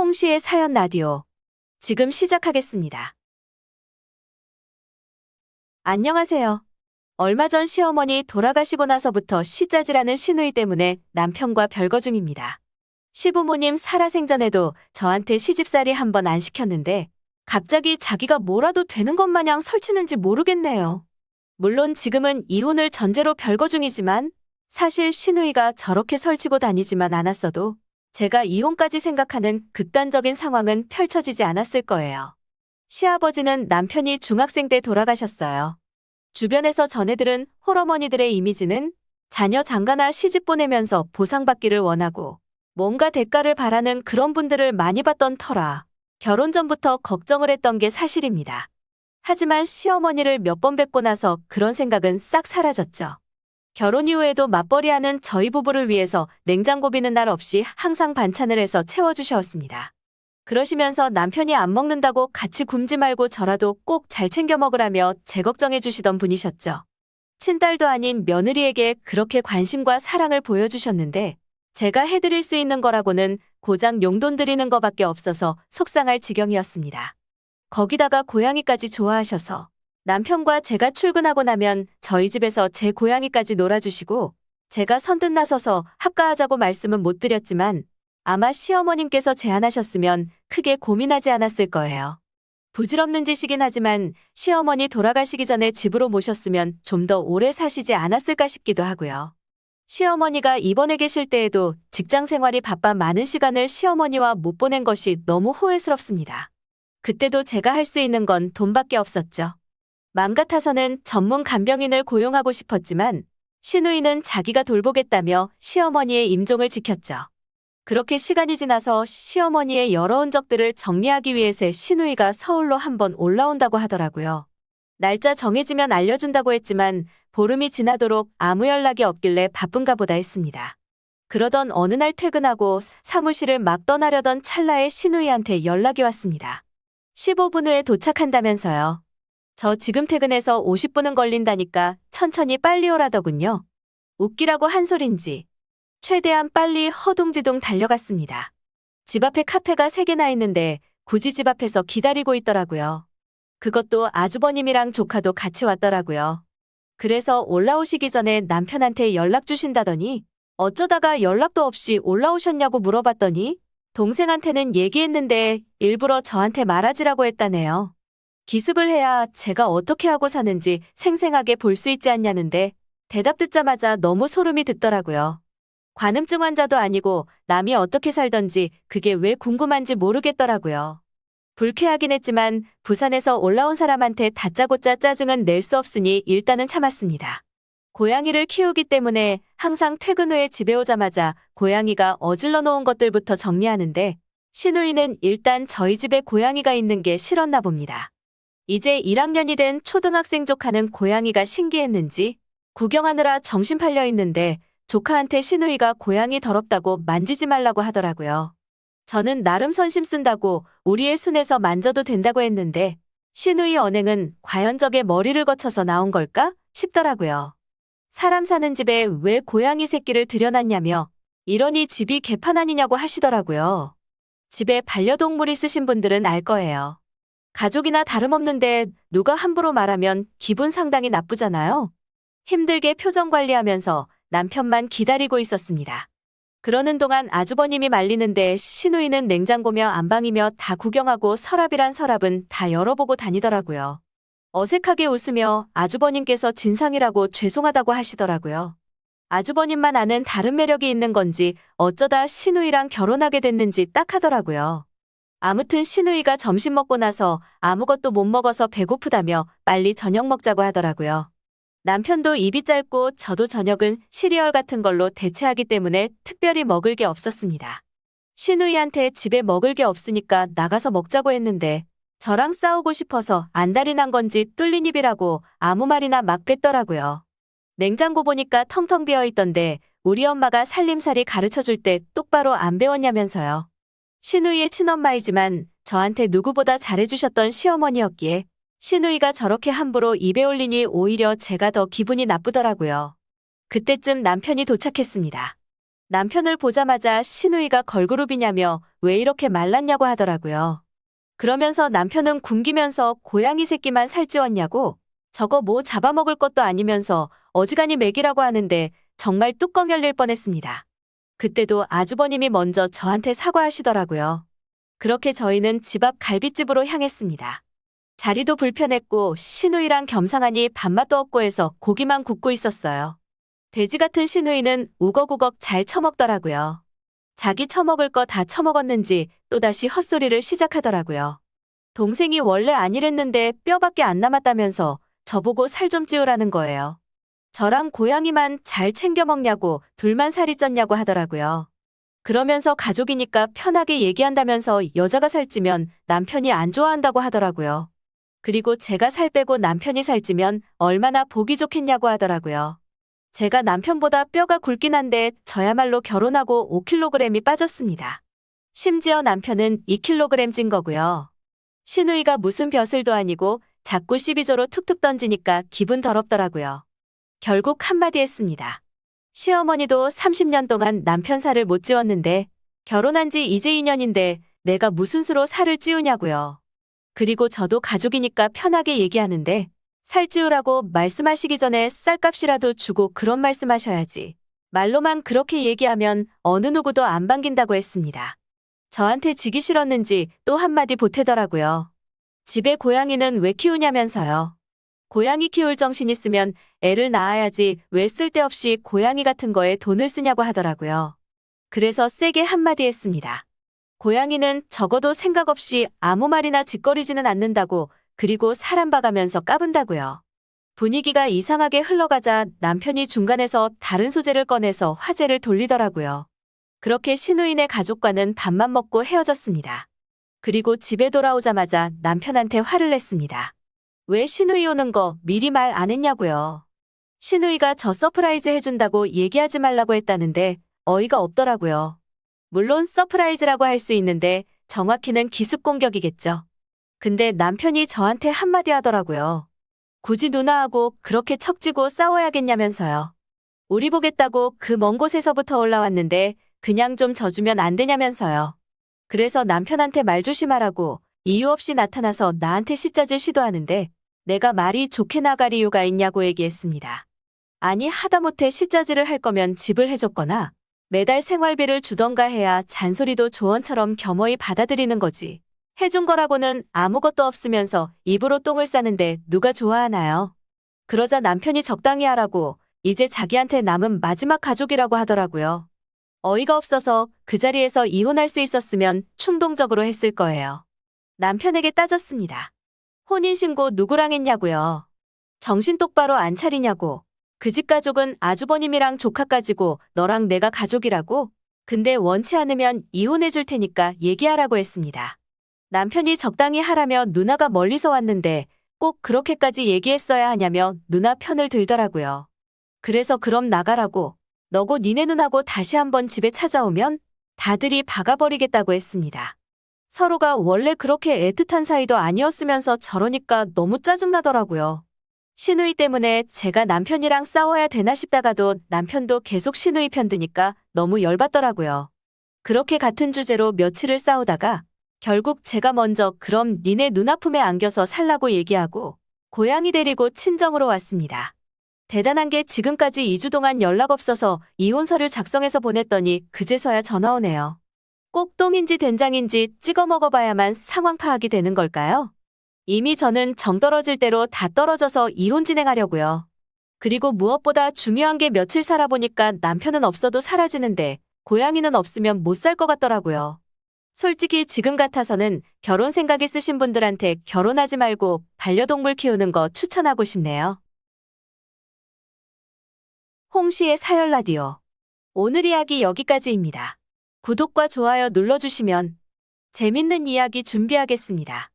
홍시의 사연 라디오. 지금 시작하겠습니다. 안녕하세요. 얼마 전 시어머니 돌아가시고 나서부터 시짜지라는 시누이 때문에 남편과 별거 중입니다. 시부모님 살아생전에도 저한테 시집살이 한 번 안 시켰는데 갑자기 자기가 뭐라도 되는 것 마냥 설치는지 모르겠네요. 물론 지금은 이혼을 전제로 별거 중이지만 사실 시누이가 저렇게 설치고 다니지만 않았어도 제가 이혼까지 생각하는 극단적인 상황은 펼쳐지지 않았을 거예요. 시아버지는 남편이 중학생 때 돌아가셨어요. 주변에서 전해들은 홀어머니들의 이미지는 자녀 장가나 시집 보내면서 보상받기를 원하고 뭔가 대가를 바라는 그런 분들을 많이 봤던 터라 결혼 전부터 걱정을 했던 게 사실입니다. 하지만 시어머니를 몇 번 뵙고 나서 그런 생각은 싹 사라졌죠. 결혼 이후에도 맞벌이하는 저희 부부를 위해서 냉장고 비는 날 없이 항상 반찬을 해서 채워주셨습니다. 그러시면서 남편이 안 먹는다고 같이 굶지 말고 저라도 꼭 잘 챙겨 먹으라며 제 걱정해 주시던 분이셨죠. 친딸도 아닌 며느리에게 그렇게 관심과 사랑을 보여주셨는데 제가 해드릴 수 있는 거라고는 고작 용돈 드리는 거밖에 없어서 속상할 지경이었습니다. 거기다가 고양이까지 좋아하셔서 남편과 제가 출근하고 나면 저희 집에서 제 고양이까지 놀아주시고 제가 선뜻 나서서 합가하자고 말씀은 못 드렸지만 아마 시어머님께서 제안하셨으면 크게 고민하지 않았을 거예요. 부질없는 짓이긴 하지만 시어머니 돌아가시기 전에 집으로 모셨으면 좀 더 오래 사시지 않았을까 싶기도 하고요. 시어머니가 입원해 계실 때에도 직장 생활이 바빠 많은 시간을 시어머니와 못 보낸 것이 너무 후회스럽습니다. 그때도 제가 할 수 있는 건 돈밖에 없었죠. 맘 같아서는 전문 간병인을 고용하고 싶었지만 시누이는 자기가 돌보겠다며 시어머니의 임종을 지켰죠. 그렇게 시간이 지나서 시어머니의 여러 흔적들을 정리하기 위해서 시누이가 서울로 한번 올라온다고 하더라고요. 날짜 정해지면 알려준다고 했지만 보름이 지나도록 아무 연락이 없길래 바쁜가 보다 했습니다. 그러던 어느 날 퇴근하고 사무실을 막 떠나려던 찰나에 시누이한테 연락이 왔습니다. 15분 후에 도착한다면서요. 저 지금 퇴근해서 50분은 걸린다니까 천천히 빨리 오라더군요. 웃기라고 한 소린지 최대한 빨리 허둥지둥 달려갔습니다. 집 앞에 카페가 3개나 있는데 굳이 집 앞에서 기다리고 있더라고요. 그것도 아주버님이랑 조카도 같이 왔더라고요. 그래서 올라오시기 전에 남편한테 연락 주신다더니 어쩌다가 연락도 없이 올라오셨냐고 물어봤더니 동생한테는 얘기했는데 일부러 저한테 말하지라고 했다네요. 기습을 해야 제가 어떻게 하고 사는지 생생하게 볼 수 있지 않냐는데 대답 듣자마자 너무 소름이 돋더라고요. 관음증 환자도 아니고 남이 어떻게 살던지 그게 왜 궁금한지 모르겠더라고요. 불쾌하긴 했지만 부산에서 올라온 사람한테 다짜고짜 짜증은 낼 수 없으니 일단은 참았습니다. 고양이를 키우기 때문에 항상 퇴근 후에 집에 오자마자 고양이가 어질러 놓은 것들부터 정리하는데 시누이는 일단 저희 집에 고양이가 있는 게 싫었나 봅니다. 이제 1학년이 된 초등학생 조카는 고양이가 신기했는지 구경하느라 정신 팔려 있는데 조카한테 시누이가 고양이 더럽다고 만지지 말라고 하더라고요. 저는 나름 선심 쓴다고 우리의 순에서 만져도 된다고 했는데 시누이 언행은 과연 저게 머리를 거쳐서 나온 걸까 싶더라고요. 사람 사는 집에 왜 고양이 새끼를 들여놨냐며 이러니 집이 개판 아니냐고 하시더라고요. 집에 반려동물 있으신 분들은 알 거예요. 가족이나 다름없는데 누가 함부로 말하면 기분 상당히 나쁘잖아요. 힘들게 표정 관리하면서 남편만 기다리고 있었습니다. 그러는 동안 아주버님이 말리는데 시누이는 냉장고며 안방이며 다 구경하고 서랍이란 서랍은 다 열어보고 다니더라고요. 어색하게 웃으며 아주버님께서 진상이라고 죄송하다고 하시더라고요. 아주버님만 아는 다른 매력이 있는 건지 어쩌다 시누이랑 결혼하게 됐는지 딱 하더라고요. 아무튼 시누이가 점심 먹고 나서 아무것도 못 먹어서 배고프다며 빨리 저녁 먹자고 하더라고요. 남편도 입이 짧고 저도 저녁은 시리얼 같은 걸로 대체하기 때문에 특별히 먹을 게 없었습니다. 시누이한테 집에 먹을 게 없으니까 나가서 먹자고 했는데 저랑 싸우고 싶어서 안달이 난 건지 뚫린 입이라고 아무 말이나 막 뱉더라고요. 냉장고 보니까 텅텅 비어 있던데 우리 엄마가 살림살이 가르쳐줄 때 똑바로 안 배웠냐면서요. 시누이의 친엄마이지만 저한테 누구보다 잘해주셨던 시어머니였기에 시누이가 저렇게 함부로 입에 올리니 오히려 제가 더 기분이 나쁘더라고요. 그때쯤 남편이 도착했습니다. 남편을 보자마자 신우이가 걸그룹이냐며 왜 이렇게 말랐냐고 하더라고요. 그러면서 남편은 굶기면서 고양이 새끼만 살찌웠냐고, 저거 뭐 잡아먹을 것도 아니면서 어지간히 먹이라고 하는데 정말 뚜껑 열릴 뻔했습니다. 그때도 아주버님이 먼저 저한테 사과하시더라고요. 그렇게 저희는 집 앞 갈빗집으로 향했습니다. 자리도 불편했고 신우이랑 겸상하니 밥맛도 없고 해서 고기만 굽고 있었어요. 돼지 같은 신우이는 우걱우걱 잘 처먹더라고요. 자기 처먹을 거 다 처먹었는지 또다시 헛소리를 시작하더라고요. 동생이 원래 안 이랬는데 뼈밖에 안 남았다면서 저보고 살 좀 찌우라는 거예요. 저랑 고양이만 잘 챙겨 먹냐고, 둘만 살이 쪘냐고 하더라고요. 그러면서 가족이니까 편하게 얘기한다면서 여자가 살찌면 남편이 안 좋아한다고 하더라고요. 그리고 제가 살 빼고 남편이 살찌면 얼마나 보기 좋겠냐고 하더라고요. 제가 남편보다 뼈가 굵긴 한데 저야말로 결혼하고 5kg이 빠졌습니다. 심지어 남편은 2kg 찐 거고요. 신우이가 무슨 벼슬도 아니고 자꾸 시비조로 툭툭 던지니까 기분 더럽더라고요. 결국 한마디 했습니다. 시어머니도 30년 동안 남편 살을 못 찌웠는데 결혼한 지 이제 2년인데 내가 무슨 수로 살을 찌우냐고요. 그리고 저도 가족이니까 편하게 얘기하는데 살 찌우라고 말씀하시기 전에 쌀값이라도 주고 그런 말씀하셔야지. 말로만 그렇게 얘기하면 어느 누구도 안 반긴다고 했습니다. 저한테 지기 싫었는지 또 한마디 보태더라고요. 집에 고양이는 왜 키우냐면서요. 고양이 키울 정신 있으면 애를 낳아야지 왜 쓸데없이 고양이 같은 거에 돈을 쓰냐고 하더라고요. 그래서 세게 한마디 했습니다. 고양이는 적어도 생각 없이 아무 말이나 짓거리지는 않는다고, 그리고 사람 봐가면서 까분다고요. 분위기가 이상하게 흘러가자 남편이 중간에서 다른 소재를 꺼내서 화제를 돌리더라고요. 그렇게 신우이네 가족과는 밥만 먹고 헤어졌습니다. 그리고 집에 돌아오자마자 남편한테 화를 냈습니다. 왜 신우이 오는 거 미리 말 안 했냐고요. 신우이가 저 서프라이즈 해준다고 얘기하지 말라고 했다는데 어이가 없더라고요. 물론 서프라이즈라고 할 수 있는데 정확히는 기습 공격이겠죠. 근데 남편이 저한테 한마디 하더라고요. 굳이 누나하고 그렇게 척지고 싸워야겠냐면서요. 우리 보겠다고 그 먼 곳에서부터 올라왔는데 그냥 좀 져주면 안 되냐면서요. 그래서 남편한테 말 조심하라고 이유 없이 나타나서 나한테 시짜질 시도하는데 내가 말이 좋게 나갈 이유가 있냐고 얘기했습니다. 아니 하다못해 시짜질을 할 거면 집을 해줬거나 매달 생활비를 주던가 해야 잔소리도 조언처럼 겸허히 받아들이는 거지. 해준 거라고는 아무것도 없으면서 입으로 똥을 싸는데 누가 좋아하나요? 그러자 남편이 적당히 하라고 이제 자기한테 남은 마지막 가족이라고 하더라고요. 어이가 없어서 그 자리에서 이혼할 수 있었으면 충동적으로 했을 거예요. 남편에게 따졌습니다. 혼인신고 누구랑 했냐고요. 정신 똑바로 안 차리냐고. 그 집 가족은 아주버님이랑 조카까지고 너랑 내가 가족이라고? 근데 원치 않으면 이혼해 줄 테니까 얘기하라고 했습니다. 남편이 적당히 하라며 누나가 멀리서 왔는데 꼭 그렇게까지 얘기했어야 하냐며 누나 편을 들더라고요. 그래서 그럼 나가라고, 너고 니네 누나고 다시 한번 집에 찾아오면 다들이 박아버리겠다고 했습니다. 서로가 원래 그렇게 애틋한 사이도 아니었으면서 저러니까 너무 짜증나더라고요. 신우이 때문에 제가 남편이랑 싸워야 되나 싶다가도 남편도 계속 신우이 편 드니까 너무 열받더라고요. 그렇게 같은 주제로 며칠을 싸우다가 결국 제가 먼저 그럼 니네 누나 품에 안겨서 살라고 얘기하고 고양이 데리고 친정으로 왔습니다. 대단한 게 지금까지 2주 동안 연락 없어서 이혼서를 작성해서 보냈더니 그제서야 전화 오네요. 꼭 똥인지 된장인지 찍어 먹어봐야만 상황 파악이 되는 걸까요? 이미 저는 정 떨어질 대로 다 떨어져서 이혼 진행하려고요. 그리고 무엇보다 중요한 게 며칠 살아보니까 남편은 없어도 사라지는데 고양이는 없으면 못 살 것 같더라고요. 솔직히 지금 같아서는 결혼 생각 있으신 분들한테 결혼하지 말고 반려동물 키우는 거 추천하고 싶네요. 홍시의 사열 라디오. 오늘 이야기 여기까지입니다. 구독과 좋아요 눌러주시면 재밌는 이야기 준비하겠습니다.